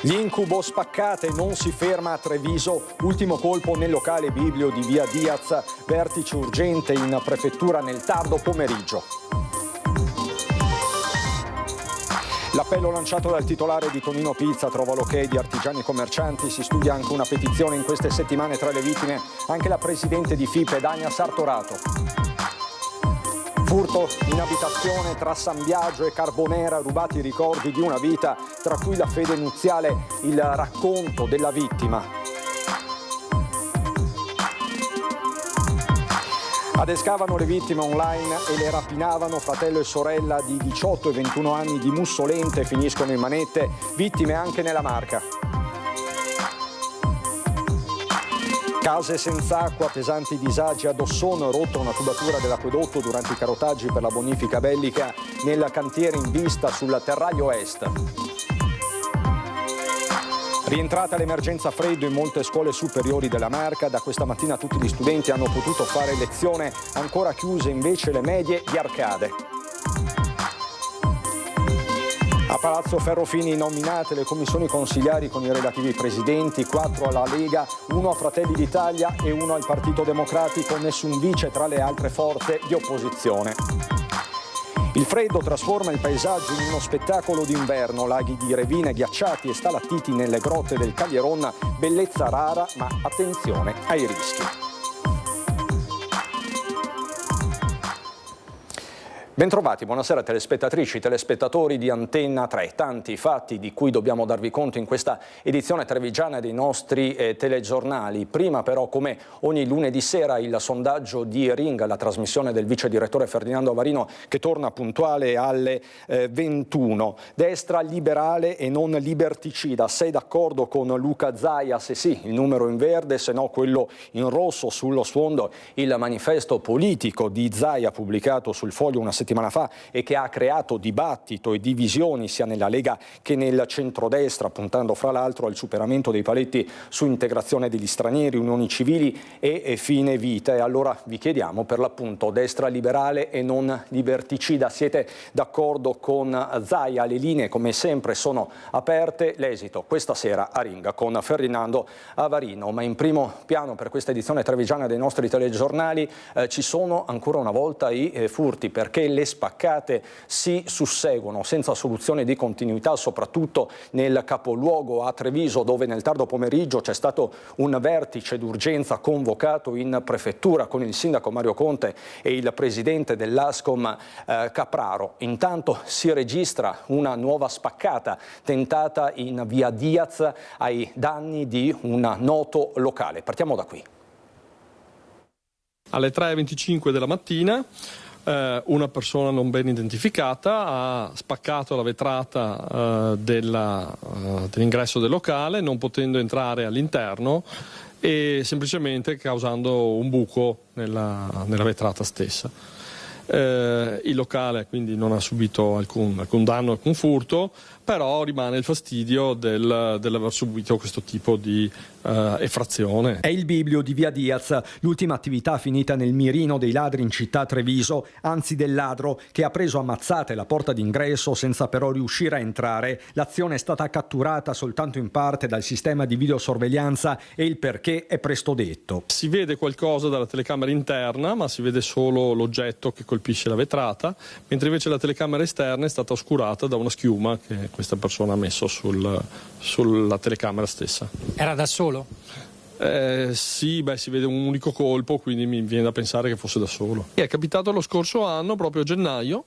L'incubo spaccate non si ferma a Treviso, ultimo colpo nel locale biblio di via Diaz, vertice urgente in prefettura nel tardo pomeriggio. L'appello lanciato dal titolare di Tonino Pizza trova l'ok di artigiani e commercianti, si studia anche una petizione in queste settimane tra le vittime, anche la presidente di FIPE Dania Sartorato. Furto in abitazione tra San Biagio e Carbonera, rubati i ricordi di una vita, tra cui la fede nuziale, il racconto della vittima. Adescavano le vittime online e le rapinavano, fratello e sorella di 18 e 21 anni di Mussolente finiscono in manette, vittime anche nella Marca. Case senza acqua, pesanti disagi ad Ossono, rotta una tubatura dell'acquedotto durante i carotaggi per la bonifica bellica nel cantiere in vista sul Terraglio Est. Rientrata l'emergenza freddo in molte scuole superiori della Marca, da questa mattina tutti gli studenti hanno potuto fare lezione, ancora chiuse invece le medie di Arcade. A Palazzo Ferrofini nominate le commissioni consigliari con i relativi presidenti, 4 alla Lega, 1 a Fratelli d'Italia e 1 al Partito Democratico, nessun vice tra le altre forze di opposizione. Il freddo trasforma il paesaggio in uno spettacolo d'inverno, laghi di revine ghiacciati e stalattiti nelle grotte del Caglieron, bellezza rara ma attenzione ai rischi. Bentrovati, buonasera telespettatrici, telespettatori di Antenna 3. Tanti fatti di cui dobbiamo darvi conto in questa edizione trevigiana dei nostri telegiornali. Prima però, come ogni lunedì sera, il sondaggio di Ring, la trasmissione del vice direttore Ferdinando Avarino che torna puntuale alle 21. Destra liberale e non liberticida. Sei d'accordo con Luca Zaia? Se sì, il numero in verde, se no quello in rosso. Sullo sfondo il manifesto politico di Zaia pubblicato sul Foglio una settimana fa e che ha creato dibattito e divisioni sia nella Lega che nel centrodestra, puntando fra l'altro al superamento dei paletti su integrazione degli stranieri, unioni civili e fine vita. E allora vi chiediamo, per l'appunto, destra liberale e non liberticida, siete d'accordo con Zaia? Le linee come sempre sono aperte, l'esito questa sera a Ring con Ferdinando Avarino. Ma in primo piano per questa edizione trevigiana dei nostri telegiornali ci sono ancora una volta i furti, perché le spaccate si susseguono senza soluzione di continuità, soprattutto nel capoluogo a Treviso, dove nel tardo pomeriggio c'è stato un vertice d'urgenza convocato in prefettura con il sindaco Mario Conte e il presidente dell'Ascom Capraro. Intanto si registra una nuova spaccata tentata in via Diaz ai danni di un noto locale. Partiamo da qui. Alle 3:25 della mattina una persona non ben identificata ha spaccato la vetrata dell'ingresso del locale, non potendo entrare all'interno e semplicemente causando un buco nella vetrata stessa. Il locale quindi non ha subito alcun danno, alcun furto, però rimane il fastidio dell'aver subito questo tipo di effrazione. È il biblio di via Diaz, l'ultima attività finita nel mirino dei ladri in città Treviso, anzi del ladro che ha preso a mazzate la porta d'ingresso senza però riuscire a entrare. L'azione è stata catturata soltanto in parte dal sistema di videosorveglianza e il perché è presto detto. Si vede qualcosa dalla telecamera interna, ma si vede solo l'oggetto che colpisce la vetrata, mentre invece la telecamera esterna è stata oscurata da una schiuma che questa persona ha messo sulla telecamera stessa. Era da solo? Sì, si vede un unico colpo, quindi mi viene da pensare che fosse da solo. È capitato lo scorso anno, proprio a gennaio,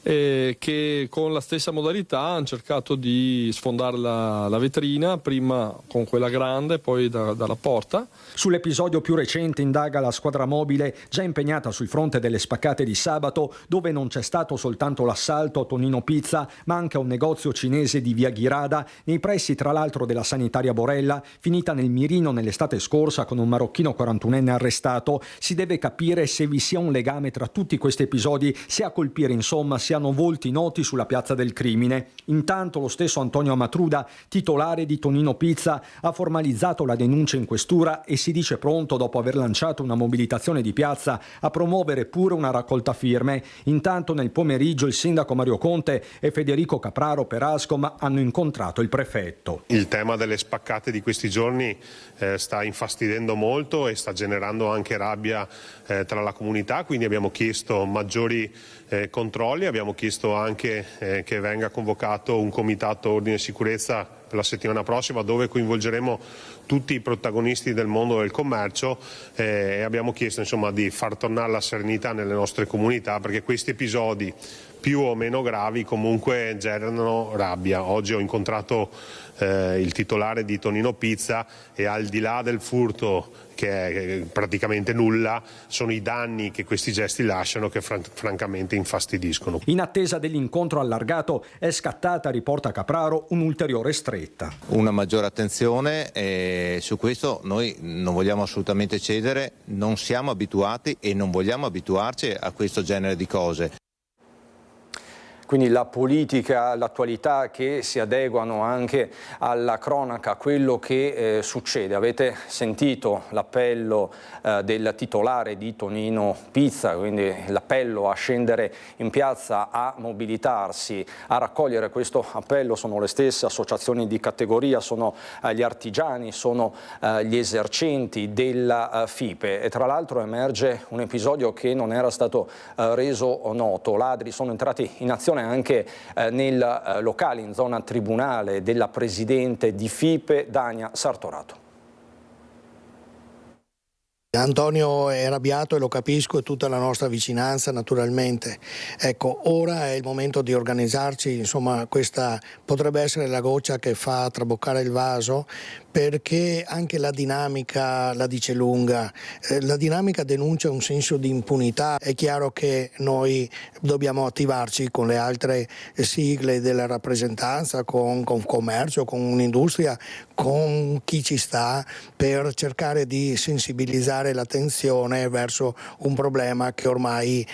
che con la stessa modalità hanno cercato di sfondare la vetrina, prima con quella grande, poi dalla porta. Sull'episodio più recente indaga la squadra mobile già impegnata sul fronte delle spaccate di sabato, dove non c'è stato soltanto l'assalto a Tonino Pizza, ma anche a un negozio cinese di via Ghirada, nei pressi tra l'altro della sanitaria Borella, finita nel mirino nell'estate scorsa con un marocchino 41enne arrestato. Si deve capire se vi sia un legame tra tutti questi episodi, se a colpire insomma sia siano volti noti sulla piazza del crimine. Intanto lo stesso Antonio Amatruda, titolare di Tonino Pizza, ha formalizzato la denuncia in questura e si dice pronto, dopo aver lanciato una mobilitazione di piazza, a promuovere pure una raccolta firme. Intanto nel pomeriggio il sindaco Mario Conte e Federico Capraro per Ascom hanno incontrato il prefetto. Il tema delle spaccate di questi giorni sta infastidendo molto e sta generando anche rabbia tra la comunità, quindi abbiamo chiesto maggiori controlli, abbiamo chiesto anche che venga convocato un comitato ordine e sicurezza per la settimana prossima, dove coinvolgeremo tutti i protagonisti del mondo del commercio e abbiamo chiesto insomma di far tornare la serenità nelle nostre comunità, perché questi episodi più o meno gravi comunque generano rabbia. Oggi ho incontrato il titolare di Tonino Pizza e al di là del furto, che è praticamente nulla, sono i danni che questi gesti lasciano che francamente infastidiscono. In attesa dell'incontro allargato è scattata, riporta Capraro, un'ulteriore stretta. Una maggiore attenzione e su questo noi non vogliamo assolutamente cedere, non siamo abituati e non vogliamo abituarci a questo genere di cose. Quindi la politica, l'attualità che si adeguano anche alla cronaca, a quello che succede. Avete sentito l'appello del titolare di Tonino Pizza, quindi l'appello a scendere in piazza, a mobilitarsi, a raccogliere questo appello. Sono le stesse associazioni di categoria, sono gli artigiani, sono gli esercenti della FIPE. E tra l'altro emerge un episodio che non era stato reso noto. Ladri sono entrati in azione anche nel locale in zona tribunale della presidente di FIPE, Dania Sartorato. Antonio è arrabbiato e lo capisco, e tutta la nostra vicinanza naturalmente. Ecco, ora è il momento di organizzarci, insomma questa potrebbe essere la goccia che fa traboccare il vaso, perché anche la dinamica la dice lunga, la dinamica denuncia un senso di impunità. È chiaro che noi dobbiamo attivarci con le altre sigle della rappresentanza, con commercio, con un'industria, con chi ci sta, per cercare di sensibilizzare l'attenzione verso un problema che ormai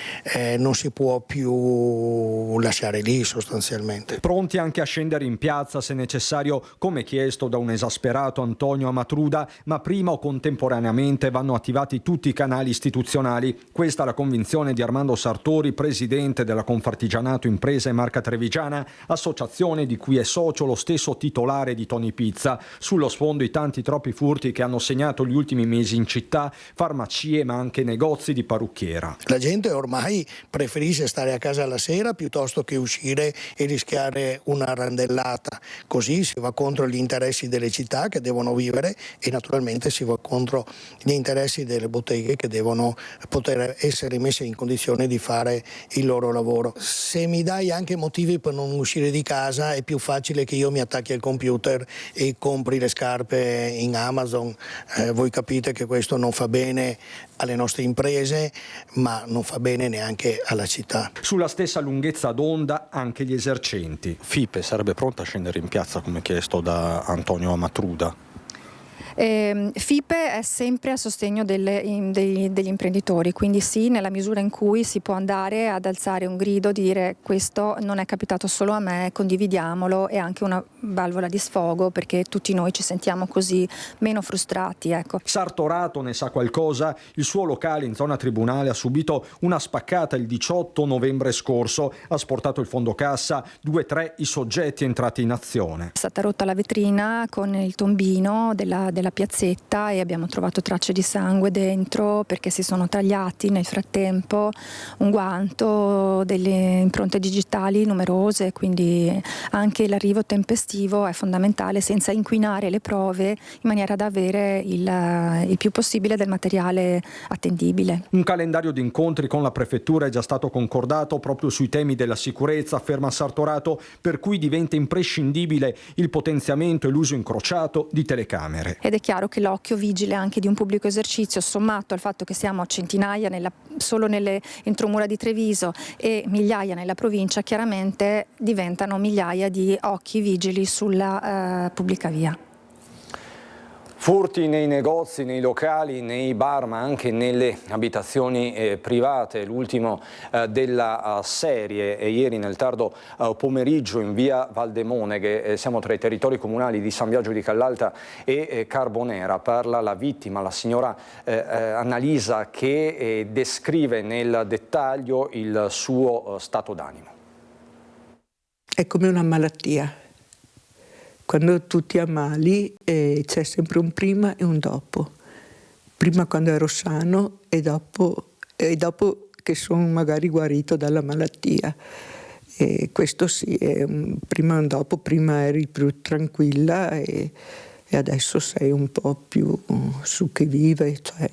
non si può più lasciare lì sostanzialmente. Pronti anche a scendere in piazza se necessario, come chiesto da un esasperato Antonio Amatruda, ma prima o contemporaneamente vanno attivati tutti i canali istituzionali. Questa è la convinzione di Armando Sartori, presidente della Confartigianato Impresa e Marca Trevigiana, associazione di cui è socio lo stesso titolare di Tony Pizza. Sullo sfondo i tanti troppi furti che hanno segnato gli ultimi mesi in città, farmacie ma anche negozi di parrucchiera. La gente ormai preferisce stare a casa la sera piuttosto che uscire e rischiare una randellata. Così si va contro gli interessi delle città che devono vivere e naturalmente si va contro gli interessi delle botteghe che devono poter essere messe in condizione di fare il loro lavoro. Se mi dai anche motivi per non uscire di casa, è più facile che io mi attacchi al computer e compri le scarpe in Amazon. Voi capite che questo non fa bene alle nostre imprese, ma non fa bene neanche alla città. Sulla stessa lunghezza d'onda anche gli esercenti. FIPE sarebbe pronta a scendere in piazza come chiesto da Antonio Amatruda? FIPE è sempre a sostegno degli imprenditori, quindi sì, nella misura in cui si può andare ad alzare un grido, dire questo non è capitato solo a me, condividiamolo, è anche una valvola di sfogo perché tutti noi ci sentiamo così meno frustrati. Ecco. Sartorato ne sa qualcosa, il suo locale in zona tribunale ha subito una spaccata il 18 novembre scorso, ha sportato il fondo cassa, 2-3 i soggetti entrati in azione. È stata rotta la vetrina con il tombino della piazzetta e abbiamo trovato tracce di sangue dentro perché si sono tagliati nel frattempo, un guanto, delle impronte digitali numerose, quindi anche l'arrivo tempestivo è fondamentale senza inquinare le prove in maniera da avere il più possibile del materiale attendibile. Un calendario di incontri con la prefettura è già stato concordato proprio sui temi della sicurezza, afferma Sartorato, per cui diventa imprescindibile il potenziamento e l'uso incrociato di telecamere. Ed è chiaro che l'occhio vigile anche di un pubblico esercizio, sommato al fatto che siamo a centinaia solo nelle entromura di Treviso e migliaia nella provincia, chiaramente diventano migliaia di occhi vigili sulla pubblica via. Furti nei negozi, nei locali, nei bar, ma anche nelle abitazioni private. L'ultimo della serie e ieri nel tardo pomeriggio in via Valdemoneghe. Siamo tra i territori comunali di San Biagio di Callalta e Carbonera. Parla la vittima, la signora Annalisa, che descrive nel dettaglio il suo stato d'animo. È come una malattia. Quando tu ti ammali c'è sempre un prima e un dopo. Prima quando ero sano e dopo che sono magari guarito dalla malattia. E questo sì, è un prima e un dopo. Prima eri più tranquilla e adesso sei un po' più su che vive. Cioè,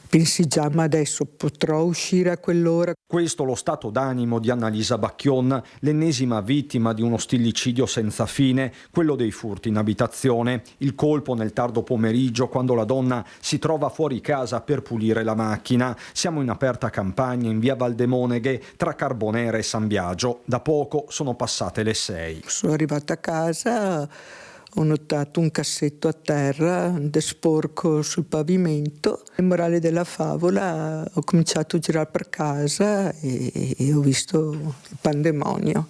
pensi già, ma adesso potrò uscire a quell'ora. Questo lo stato d'animo di Annalisa Bacchion, l'ennesima vittima di uno stillicidio senza fine, quello dei furti in abitazione. Il colpo nel tardo pomeriggio, quando la donna si trova fuori casa per pulire la macchina. Siamo in aperta campagna in via Valdemoneghe tra Carbonera e San Biagio. Da poco sono passate le 6. Sono arrivata a casa, ho notato un cassetto a terra, sporco sul pavimento. Il morale della favola, ho cominciato a girare per casa e ho visto il pandemonio.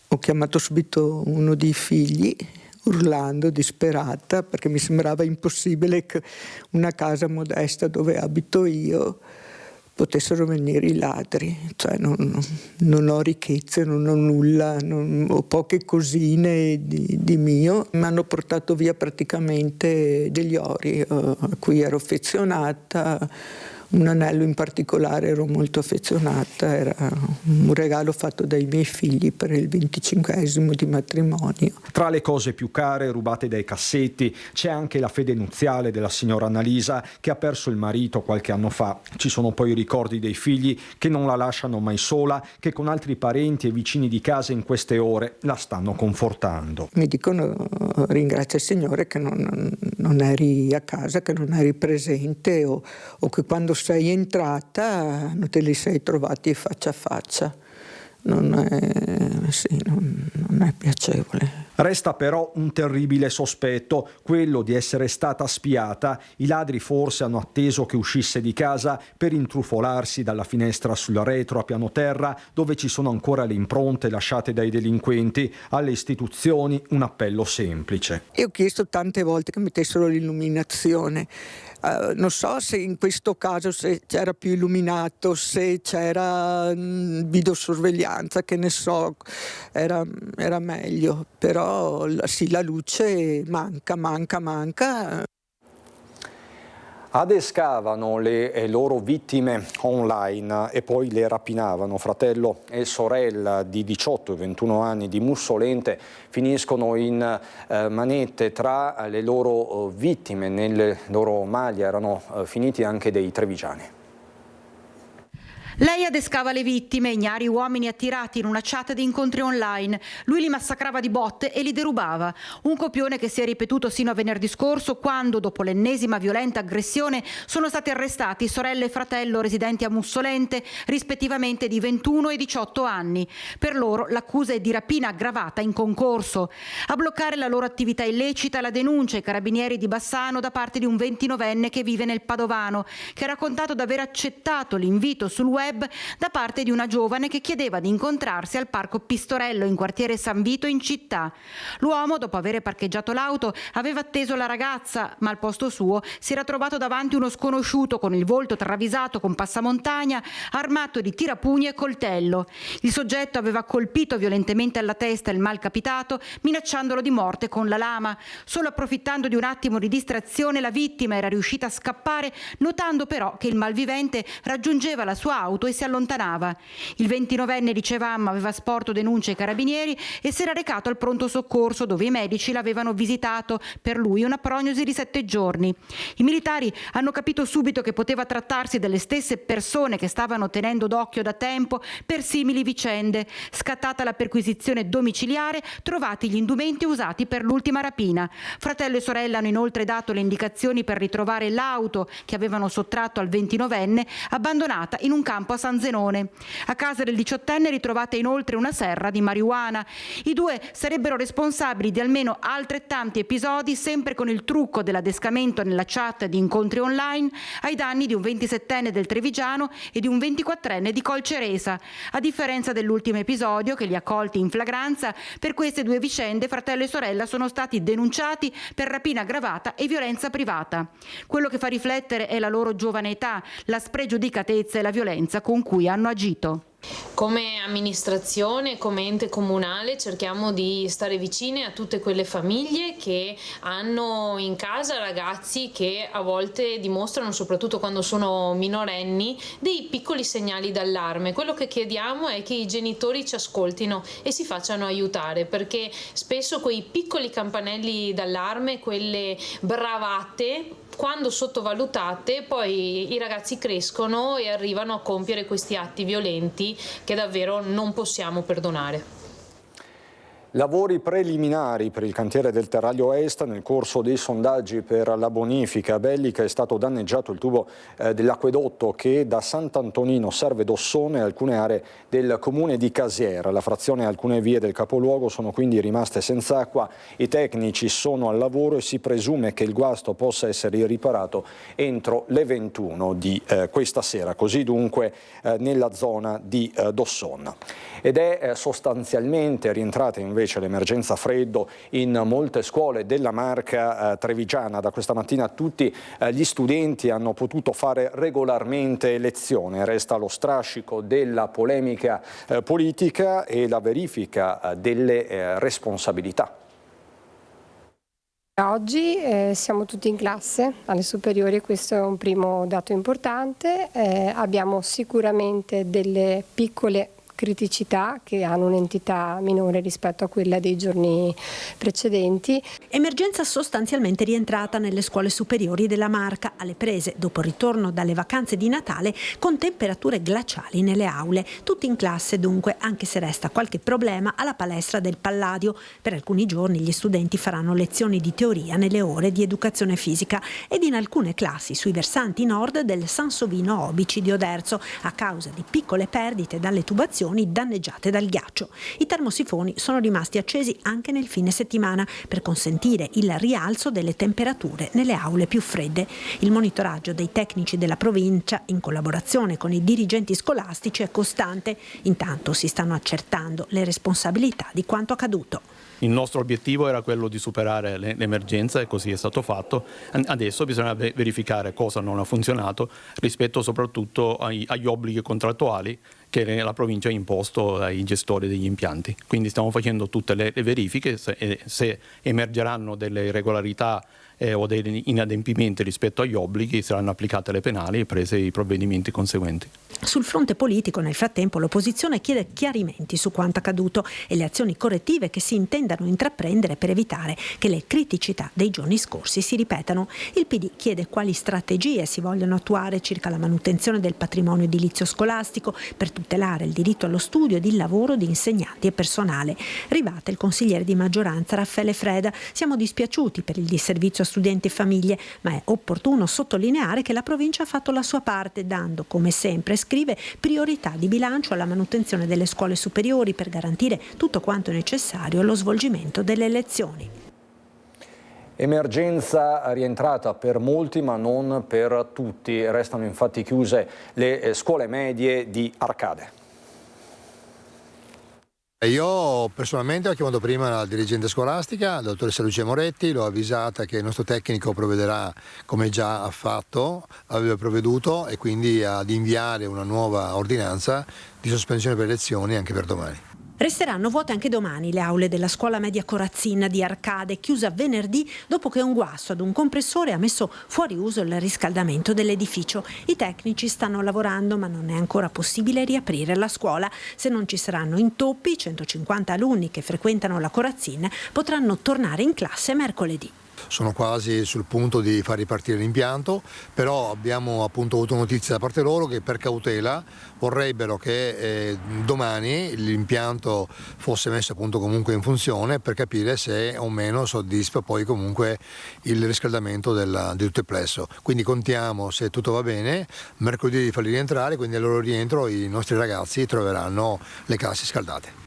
Ho chiamato subito uno dei figli, urlando, disperata, perché mi sembrava impossibile che una casa modesta dove abito io potessero venire i ladri. Cioè non ho ricchezze, non ho nulla, ho poche cosine di mio. Mi hanno portato via praticamente degli ori a cui ero affezionata. Un anello in particolare ero molto affezionata, era un regalo fatto dai miei figli per il 25esimo di matrimonio. Tra le cose più care rubate dai cassetti c'è anche la fede nuziale della signora Annalisa, che ha perso il marito qualche anno fa. Ci sono poi i ricordi dei figli che non la lasciano mai sola, che con altri parenti e vicini di casa in queste ore la stanno confortando. Mi dicono: ringrazia il Signore che non eri a casa, che non eri presente, o che quando sei entrata non te li sei trovati faccia a faccia. Non è piacevole. Resta però un terribile sospetto, quello di essere stata spiata. I ladri forse hanno atteso che uscisse di casa per intrufolarsi dalla finestra sul retro a piano terra, dove ci sono ancora le impronte lasciate dai delinquenti. Alle istituzioni un appello semplice. Io ho chiesto tante volte che mettessero l'illuminazione. Non so se in questo caso se c'era più illuminato, se c'era videosorveglianza, che ne so, era meglio, però sì, la luce manca. Adescavano le loro vittime online e poi le rapinavano. Fratello e sorella di 18 e 21 anni di Mussolente finiscono in manette. Tra le loro vittime, nelle loro maglie, erano finiti anche dei trevigiani. Lei adescava le vittime, ignari uomini attirati in una chat di incontri online. Lui li massacrava di botte e li derubava. Un copione che si è ripetuto sino a venerdì scorso, quando, dopo l'ennesima violenta aggressione, sono stati arrestati sorella e fratello residenti a Mussolente, rispettivamente di 21 e 18 anni. Per loro l'accusa è di rapina aggravata in concorso. A bloccare la loro attività illecita la denuncia ai carabinieri di Bassano da parte di un 29enne che vive nel Padovano, che ha raccontato di aver accettato l'invito sul web da parte di una giovane che chiedeva di incontrarsi al Parco Pistorello in quartiere San Vito in città. L'uomo, dopo aver parcheggiato l'auto, aveva atteso la ragazza, ma al posto suo si era trovato davanti uno sconosciuto con il volto travisato con passamontagna, armato di tirapugni e coltello. Il soggetto aveva colpito violentemente alla testa il malcapitato, minacciandolo di morte con la lama. Solo approfittando di un attimo di distrazione, la vittima era riuscita a scappare, notando però che il malvivente raggiungeva la sua auto e si allontanava. Il 29enne, dicevamo, aveva sporto denuncia ai carabinieri e si era recato al pronto soccorso, dove i medici l'avevano visitato. Per lui una prognosi di 7 giorni. I militari hanno capito subito che poteva trattarsi delle stesse persone che stavano tenendo d'occhio da tempo per simili vicende. Scattata la perquisizione domiciliare, trovati gli indumenti usati per l'ultima rapina. Fratello e sorella hanno inoltre dato le indicazioni per ritrovare l'auto che avevano sottratto al 29enne, abbandonata in un campo campo a San Zenone. A casa del 18enne ritrovata inoltre una serra di marijuana. I due sarebbero responsabili di almeno altrettanti episodi, sempre con il trucco dell'adescamento nella chat di incontri online, ai danni di un 27enne del Trevigiano e di un 24enne di Colceresa. A differenza dell'ultimo episodio, che li ha colti in flagranza, per queste due vicende fratello e sorella sono stati denunciati per rapina aggravata e violenza privata. Quello che fa riflettere è la loro giovane età, la spregiudicatezza e la violenza con cui hanno agito. Come amministrazione, come ente comunale, cerchiamo di stare vicine a tutte quelle famiglie che hanno in casa ragazzi che a volte dimostrano, soprattutto quando sono minorenni, dei piccoli segnali d'allarme. Quello che chiediamo è che i genitori ci ascoltino e si facciano aiutare, perché spesso quei piccoli campanelli d'allarme, quelle bravate, quando sottovalutate, poi i ragazzi crescono e arrivano a compiere questi atti violenti che davvero non possiamo perdonare. Lavori preliminari per il cantiere del Terraglio Est. Nel corso dei sondaggi per la bonifica a Bellica è stato danneggiato il tubo dell'acquedotto che da Sant'Antonino serve Dossone e alcune aree del comune di Casiera. La frazione e alcune vie del capoluogo sono quindi rimaste senza acqua. I tecnici sono al lavoro e si presume che il guasto possa essere riparato entro le 21 di questa sera, così dunque nella zona di Dossona. Ed è sostanzialmente rientrata invece l'emergenza freddo in molte scuole della Marca trevigiana. Da questa mattina tutti gli studenti hanno potuto fare regolarmente lezione. Resta lo strascico della polemica politica e la verifica delle responsabilità. Oggi siamo tutti in classe alle superiori, questo è un primo dato importante. Abbiamo sicuramente delle piccole criticità che hanno un'entità minore rispetto a quella dei giorni precedenti. Emergenza sostanzialmente rientrata nelle scuole superiori della Marca, alle prese dopo il ritorno dalle vacanze di Natale con temperature glaciali nelle aule. Tutti in classe dunque, anche se resta qualche problema alla palestra del Palladio. Per alcuni giorni gli studenti faranno lezioni di teoria nelle ore di educazione fisica ed in alcune classi sui versanti nord del Sansovino Obici di Oderzo a causa di piccole perdite dalle tubazioni danneggiate dal ghiaccio. I termosifoni sono rimasti accesi anche nel fine settimana per consentire il rialzo delle temperature nelle aule più fredde. Il monitoraggio dei tecnici della provincia, in collaborazione con i dirigenti scolastici, è costante. Intanto si stanno accertando le responsabilità di quanto accaduto. Il nostro obiettivo era quello di superare l'emergenza e così è stato fatto. Adesso bisogna verificare cosa non ha funzionato rispetto soprattutto agli obblighi contrattuali che la provincia ha imposto ai gestori degli impianti. Quindi stiamo facendo tutte le verifiche, se emergeranno delle irregolarità o degli inadempimenti rispetto agli obblighi saranno applicate le penali e prese i provvedimenti conseguenti. Sul fronte politico, nel frattempo, l'opposizione chiede chiarimenti su quanto accaduto e le azioni correttive che si intendano intraprendere per evitare che le criticità dei giorni scorsi si ripetano. Il PD chiede quali strategie si vogliono attuare circa la manutenzione del patrimonio edilizio scolastico per tutelare il diritto allo studio ed il lavoro di insegnanti e personale. Ribate il consigliere di maggioranza Raffaele Freda: siamo dispiaciuti per il disservizio a studenti e famiglie, ma è opportuno sottolineare che la provincia ha fatto la sua parte, dando, come sempre scrive, priorità di bilancio alla manutenzione delle scuole superiori per garantire tutto quanto necessario allo svolgimento delle lezioni. Emergenza rientrata per molti ma non per tutti. Restano infatti chiuse le scuole medie di Arcade. Io personalmente ho chiamato prima la dirigente scolastica, la dottoressa Lucia Moretti, l'ho avvisata che il nostro tecnico provvederà, come già ha fatto, aveva provveduto, e quindi ad inviare una nuova ordinanza di sospensione per lezioni anche per domani. Resteranno vuote anche domani le aule della scuola media Corazzin di Arcade, chiusa venerdì dopo che un guasto ad un compressore ha messo fuori uso il riscaldamento dell'edificio. I tecnici stanno lavorando, ma non è ancora possibile riaprire la scuola. Se non ci saranno intoppi, 150 alunni che frequentano la Corazzin potranno tornare in classe mercoledì. Sono quasi sul punto di far ripartire l'impianto, però abbiamo appunto avuto notizia da parte loro che per cautela vorrebbero che domani l'impianto fosse messo appunto comunque in funzione per capire se o meno soddisfa poi comunque il riscaldamento di tutto il plesso. Quindi contiamo, se tutto va bene, mercoledì di farli rientrare, quindi al loro rientro i nostri ragazzi troveranno le classi scaldate.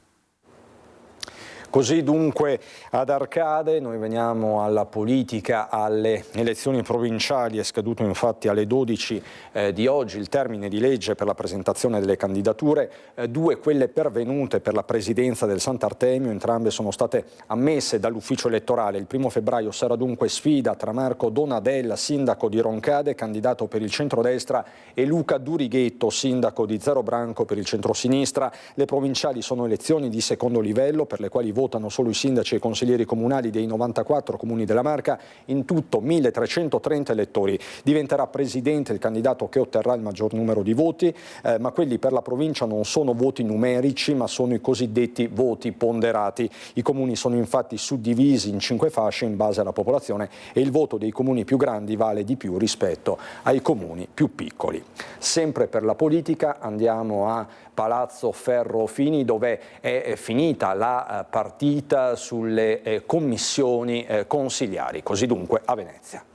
Così dunque ad Arcade. Noi veniamo alla politica, alle elezioni provinciali. È scaduto infatti alle 12 di oggi il termine di legge per la presentazione delle candidature, 2 quelle pervenute per la presidenza del Sant'Artemio, entrambe sono state ammesse dall'ufficio elettorale. Il 1 febbraio sarà dunque sfida tra Marco Donadella, sindaco di Roncade, candidato per il centrodestra, e Luca Durighetto, sindaco di Zero Branco per il centrosinistra. Le provinciali sono elezioni di secondo livello per le quali votano solo i sindaci e i consiglieri comunali dei 94 comuni della Marca, in tutto 1330 elettori. Diventerà presidente il candidato che otterrà il maggior numero di voti, ma quelli per la provincia non sono voti numerici, ma sono i cosiddetti voti ponderati. I comuni sono infatti suddivisi in 5 fasce in base alla popolazione e il voto dei comuni più grandi vale di più rispetto ai comuni più piccoli. Sempre per la politica andiamo a Palazzo Ferrofini, dove è finita la partita sulle commissioni consiliari. Così dunque a Venezia.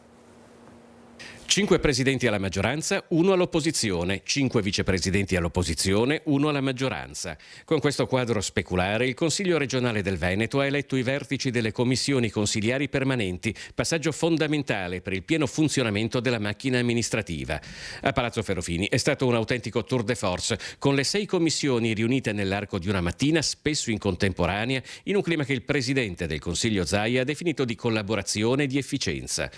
5 presidenti alla maggioranza, 1 all'opposizione, 5 vicepresidenti all'opposizione, 1 alla maggioranza. Con questo quadro speculare il Consiglio regionale del Veneto ha eletto i vertici delle commissioni consiliari permanenti, passaggio fondamentale per il pieno funzionamento della macchina amministrativa. A Palazzo Ferrofini è stato un autentico tour de force, con le 6 commissioni riunite nell'arco di una mattina, spesso in contemporanea, in un clima che il presidente del Consiglio Zaia ha definito di collaborazione e di efficienza.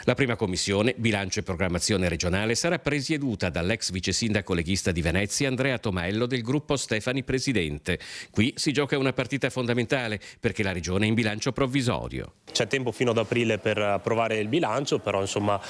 La prima commissione, bilancio e programmazione regionale, sarà presieduta dall'ex vice sindaco leghista di Venezia Andrea Tomaello del gruppo Stefani Presidente. Qui si gioca una partita fondamentale perché la regione è in bilancio provvisorio. C'è tempo fino ad aprile per approvare il bilancio, però insomma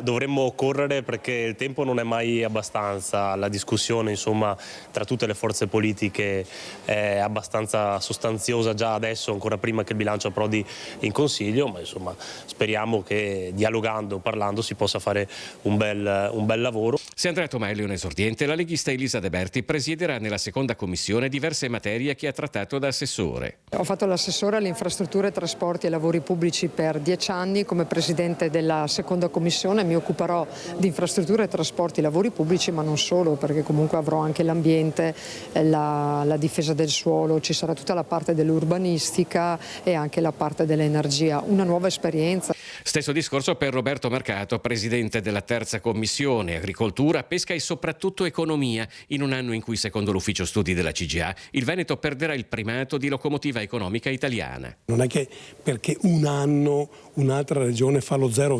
dovremmo correre perché il tempo non è mai abbastanza. La discussione insomma tra tutte le forze politiche è abbastanza sostanziosa già adesso, ancora prima che il bilancio approdi in Consiglio, ma insomma speriamo che dialogando, parlando, si possa fare un bel lavoro. Se Andrea Tomaello è un esordiente, la leghista Elisa De Berti presiederà nella seconda commissione diverse materie che ha trattato da assessore. Ho fatto l'assessore alle infrastrutture, trasporti e lavori pubblici per 10 anni. Come presidente della seconda commissione mi occuperò di infrastrutture, trasporti e lavori pubblici, ma non solo, perché comunque avrò anche l'ambiente, la difesa del suolo, ci sarà tutta la parte dell'urbanistica e anche la parte dell'energia. Una nuova esperienza. Stesso discorso per Roberto Marcato, presidente della terza commissione, agricoltura, pesca e soprattutto economia, in un anno in cui, secondo l'ufficio studi della CGA, il Veneto perderà il primato di locomotiva economica italiana. Non è che perché un anno un'altra regione fa lo 0,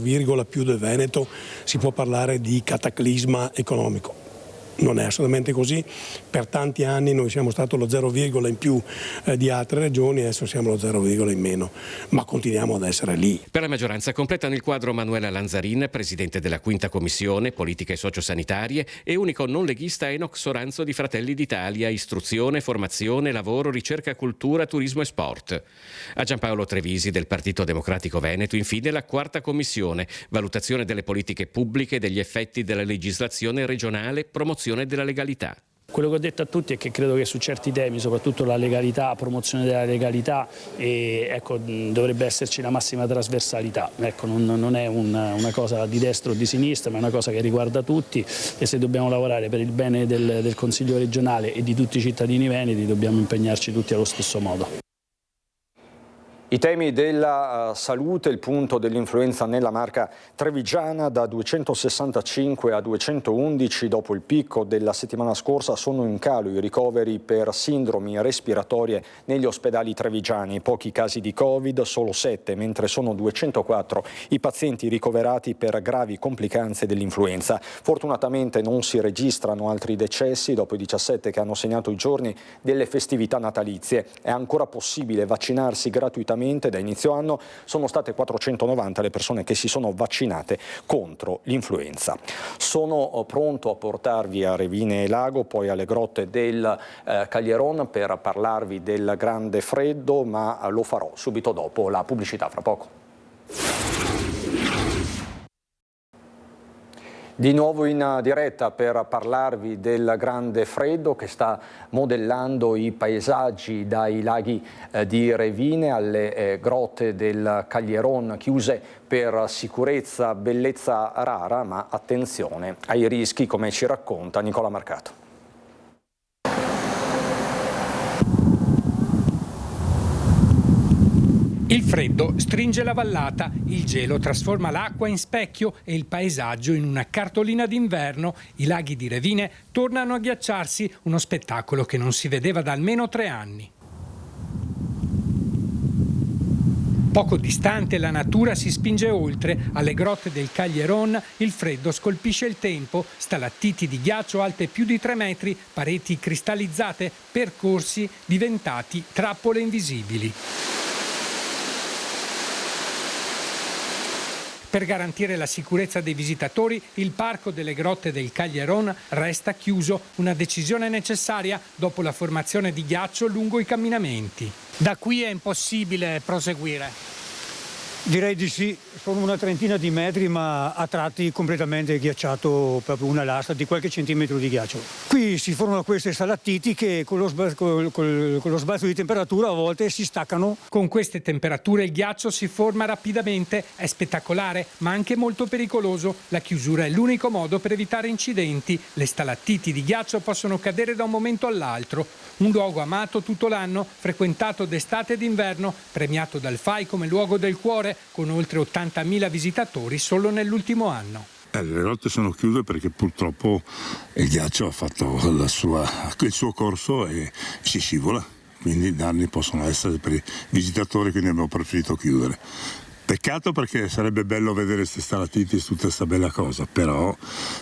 più del Veneto si può parlare di cataclisma economico. Non è assolutamente così. Per tanti anni noi siamo stati lo 0, in più di altre regioni, adesso siamo lo 0, in meno, ma continuiamo ad essere lì. Per la maggioranza completano il quadro Manuela Lanzarin, presidente della quinta commissione, politiche sociosanitarie, e unico non leghista Enoch Soranzo di Fratelli d'Italia, istruzione, formazione, lavoro, ricerca, cultura, turismo e sport. A Giampaolo Trevisi del Partito Democratico Veneto, infine, la quarta commissione, valutazione delle politiche pubbliche e degli effetti della legislazione regionale, promozione della legalità. Quello che ho detto a tutti è che credo che su certi temi, soprattutto la legalità, promozione della legalità, dovrebbe esserci la massima trasversalità. Non è una cosa di destra o di sinistra, ma è una cosa che riguarda tutti, e se dobbiamo lavorare per il bene del Consiglio regionale e di tutti i cittadini veneti dobbiamo impegnarci tutti allo stesso modo. I temi della salute, il punto dell'influenza nella Marca trevigiana, da 265 a 211 dopo il picco della settimana scorsa. Sono in calo i ricoveri per sindromi respiratorie negli ospedali trevigiani. Pochi casi di Covid, solo 7, mentre sono 204 i pazienti ricoverati per gravi complicanze dell'influenza. Fortunatamente non si registrano altri decessi dopo i 17 che hanno segnato i giorni delle festività natalizie. È ancora possibile vaccinarsi gratuitamente. Da inizio anno sono state 490 le persone che si sono vaccinate contro l'influenza. Sono pronto a portarvi a Revine e Lago, poi alle grotte del Caglieron per parlarvi del grande freddo, ma lo farò subito dopo la pubblicità, fra poco. Di nuovo in diretta per parlarvi del grande freddo che sta modellando i paesaggi dai laghi di Revine alle grotte del Caglieron, chiuse per sicurezza, bellezza rara, ma attenzione ai rischi, come ci racconta Nicola Marcato. Il freddo stringe la vallata, il gelo trasforma l'acqua in specchio e il paesaggio in una cartolina d'inverno. I laghi di Revine tornano a ghiacciarsi, uno spettacolo che non si vedeva da almeno 3 anni. Poco distante la natura si spinge oltre, alle grotte del Caglieron il freddo scolpisce il tempo, stalattiti di ghiaccio alte più di 3 metri, pareti cristallizzate, percorsi diventati trappole invisibili. Per garantire la sicurezza dei visitatori, il parco delle grotte del Caglieron resta chiuso, una decisione necessaria dopo la formazione di ghiaccio lungo i camminamenti. Da qui è impossibile proseguire. Direi di sì, sono una trentina di metri ma a tratti completamente ghiacciato, proprio una lastra di qualche centimetro di ghiaccio. Qui si formano queste stalattiti che con lo sbalzo di temperatura a volte si staccano. Con queste temperature il ghiaccio si forma rapidamente, è spettacolare ma anche molto pericoloso. La chiusura è l'unico modo per evitare incidenti. Le stalattiti di ghiaccio possono cadere da un momento all'altro. Un luogo amato tutto l'anno, frequentato d'estate e d'inverno, premiato dal FAI come luogo del cuore, con oltre 80.000 visitatori solo nell'ultimo anno. Le grotte sono chiuse perché purtroppo il ghiaccio ha fatto il suo corso e si scivola, quindi i danni possono essere per i visitatori, quindi abbiamo preferito chiudere. Peccato perché sarebbe bello vedere queste stalattiti e tutta questa bella cosa, però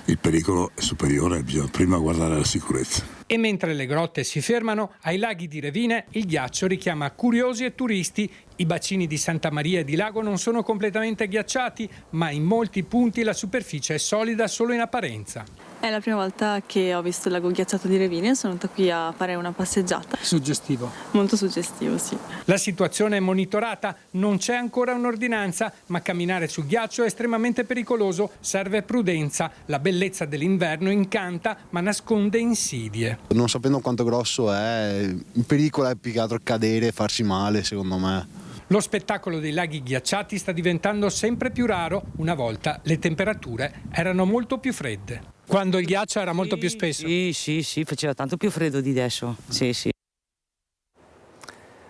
il pericolo è superiore, bisogna prima guardare la sicurezza. E mentre le grotte si fermano, ai laghi di Revine il ghiaccio richiama curiosi e turisti. I bacini di Santa Maria e di Lago non sono completamente ghiacciati, ma in molti punti la superficie è solida solo in apparenza. È la prima volta che ho visto il lago ghiacciato di Revine, sono venuta qui a fare una passeggiata. Suggestivo. Molto suggestivo, sì. La situazione è monitorata, non c'è ancora un'ordinanza, ma camminare sul ghiaccio è estremamente pericoloso, serve prudenza. La bellezza dell'inverno incanta, ma nasconde insidie. Non sapendo quanto grosso è, il pericolo è più che altro cadere e farsi male, secondo me. Lo spettacolo dei laghi ghiacciati sta diventando sempre più raro. Una volta le temperature erano molto più fredde. Quando il ghiaccio era molto più spesso. Sì, faceva tanto più freddo di adesso. Sì.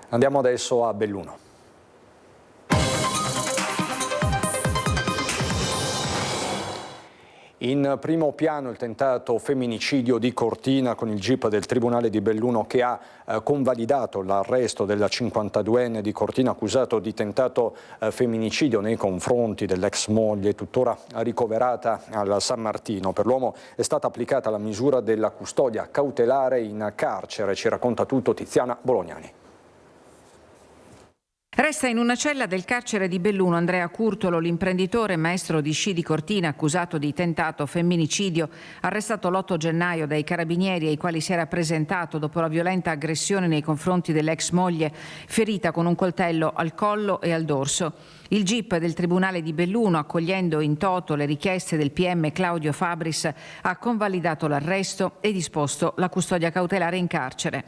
Andiamo adesso a Belluno. In primo piano il tentato femminicidio di Cortina, con il GIP del Tribunale di Belluno che ha convalidato l'arresto della 52enne di Cortina accusato di tentato femminicidio nei confronti dell'ex moglie, tuttora ricoverata al San Martino. Per l'uomo è stata applicata la misura della custodia cautelare in carcere. Ci racconta tutto Tiziana Bolognani. Resta in una cella del carcere di Belluno Andrea Curtolo, l'imprenditore maestro di sci di Cortina accusato di tentato femminicidio, arrestato l'8 gennaio dai carabinieri ai quali si era presentato dopo la violenta aggressione nei confronti dell'ex moglie, ferita con un coltello al collo e al dorso. Il GIP del Tribunale di Belluno, accogliendo in toto le richieste del PM Claudio Fabris, ha convalidato l'arresto e disposto la custodia cautelare in carcere.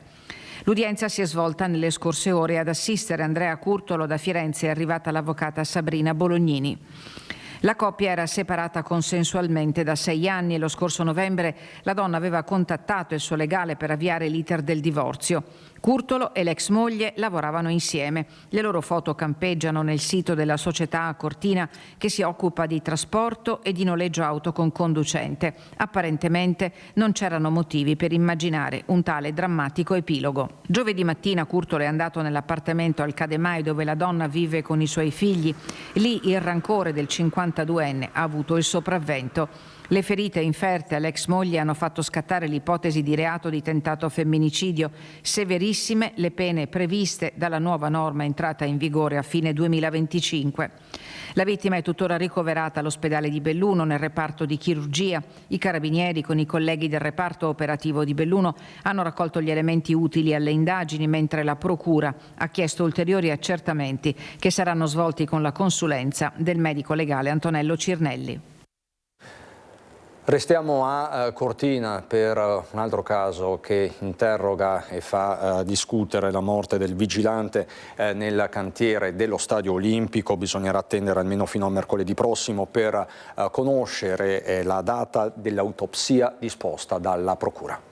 L'udienza si è svolta nelle scorse ore. Ad assistere Andrea Curtolo da Firenze è arrivata l'avvocata Sabrina Bolognini. La coppia era separata consensualmente da 6 anni e lo scorso novembre la donna aveva contattato il suo legale per avviare l'iter del divorzio. Curtolo e l'ex moglie lavoravano insieme. Le loro foto campeggiano nel sito della società a Cortina che si occupa di trasporto e di noleggio auto con conducente. Apparentemente non c'erano motivi per immaginare un tale drammatico epilogo. Giovedì mattina Curtolo è andato nell'appartamento al Cademai dove la donna vive con i suoi figli. Lì il rancore del 52enne ha avuto il sopravvento. Le ferite inferte all'ex moglie hanno fatto scattare l'ipotesi di reato di tentato femminicidio. Severissime le pene previste dalla nuova norma entrata in vigore a fine 2025. La vittima è tuttora ricoverata all'ospedale di Belluno nel reparto di chirurgia. I carabinieri con i colleghi del reparto operativo di Belluno hanno raccolto gli elementi utili alle indagini, mentre la procura ha chiesto ulteriori accertamenti che saranno svolti con la consulenza del medico legale Antonello Cirnelli. Restiamo a Cortina per un altro caso che interroga e fa discutere la morte del vigilante nel cantiere dello Stadio Olimpico. Bisognerà attendere almeno fino a mercoledì prossimo per conoscere la data dell'autopsia disposta dalla Procura.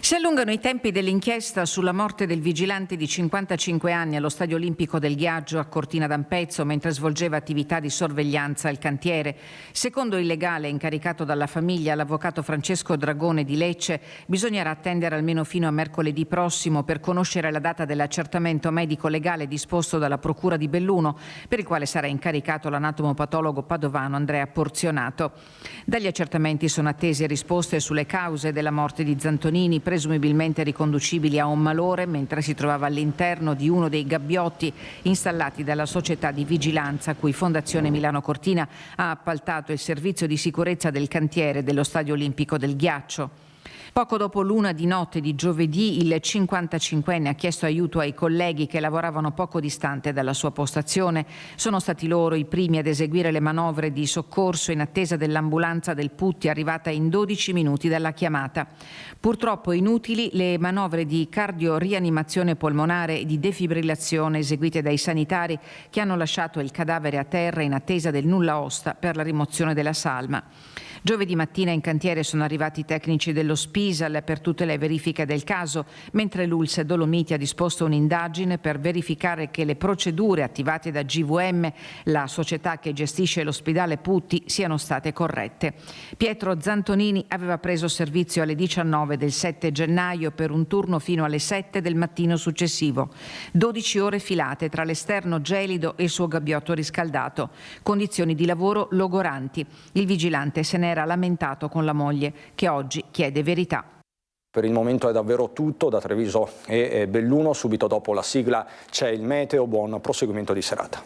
Si allungano i tempi dell'inchiesta sulla morte del vigilante di 55 anni allo Stadio Olimpico del Ghiaggio a Cortina d'Ampezzo mentre svolgeva attività di sorveglianza al cantiere. Secondo il legale incaricato dalla famiglia, l'avvocato Francesco Dragone di Lecce, bisognerà attendere almeno fino a mercoledì prossimo per conoscere la data dell'accertamento medico-legale disposto dalla Procura di Belluno, per il quale sarà incaricato l'anatomopatologo padovano Andrea Porzionato. Dagli accertamenti sono attese risposte sulle cause della morte di Zantonini, presumibilmente riconducibili a un malore mentre si trovava all'interno di uno dei gabbiotti installati dalla società di vigilanza a cui Fondazione Milano Cortina ha appaltato il servizio di sicurezza del cantiere dello Stadio Olimpico del Ghiaccio. Poco dopo l'1 di notte di giovedì il 55enne ha chiesto aiuto ai colleghi che lavoravano poco distante dalla sua postazione. Sono stati loro i primi ad eseguire le manovre di soccorso in attesa dell'ambulanza del Putti arrivata in 12 minuti dalla chiamata. Purtroppo inutili le manovre di cardiorianimazione polmonare e di defibrillazione eseguite dai sanitari che hanno lasciato il cadavere a terra in attesa del nulla osta per la rimozione della salma. Giovedì mattina in cantiere sono arrivati i tecnici dello Spisal per tutte le verifiche del caso, mentre l'Ulse Dolomiti ha disposto un'indagine per verificare che le procedure attivate da GVM, la società che gestisce l'ospedale Putti, siano state corrette. Pietro Zantonini aveva preso servizio alle 19 del 7 gennaio per un turno fino alle 7 del mattino successivo. 12 ore filate tra l'esterno gelido e il suo gabbiotto riscaldato. Condizioni di lavoro logoranti. Il vigilante se ne era lamentato con la moglie, che oggi chiede verità. Per il momento è davvero tutto da Treviso e Belluno. Subito dopo la sigla c'è il meteo. Buon proseguimento di serata.